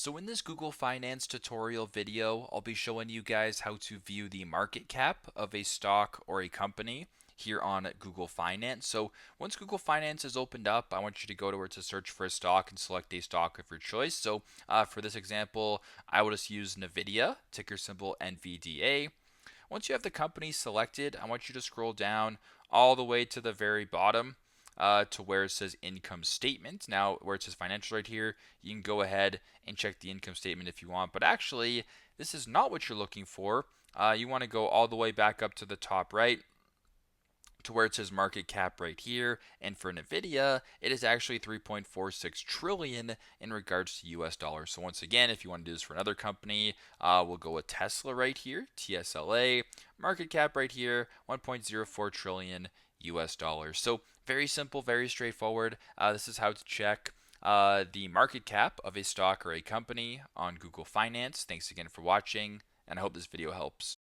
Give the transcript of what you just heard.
So in this Google Finance tutorial video, I'll be showing you guys how to view the market cap of a stock or a company here on Google Finance. So once Google Finance is opened up, I want you to go to where to search for a stock and select a stock of your choice. So for this example, I will just use NVIDIA, ticker symbol NVDA. Once you have the company selected, I want you to scroll down all the way to the very bottom to where it says income statement. Now, where it says financial right here, you can go ahead and check the income statement if you want. But actually, this is not what you're looking for. You want to go all the way back up to the top right to where it says market cap right here. And for NVIDIA, it is actually 3.46 trillion in regards to US dollars. So once again, if you want to do this for another company, we'll go with Tesla right here, TSLA, market cap right here, 1.04 trillion US dollars. So very simple, very straightforward. This is how to check the market cap of a stock or a company on Google Finance. Thanks again for watching, and I hope this video helps.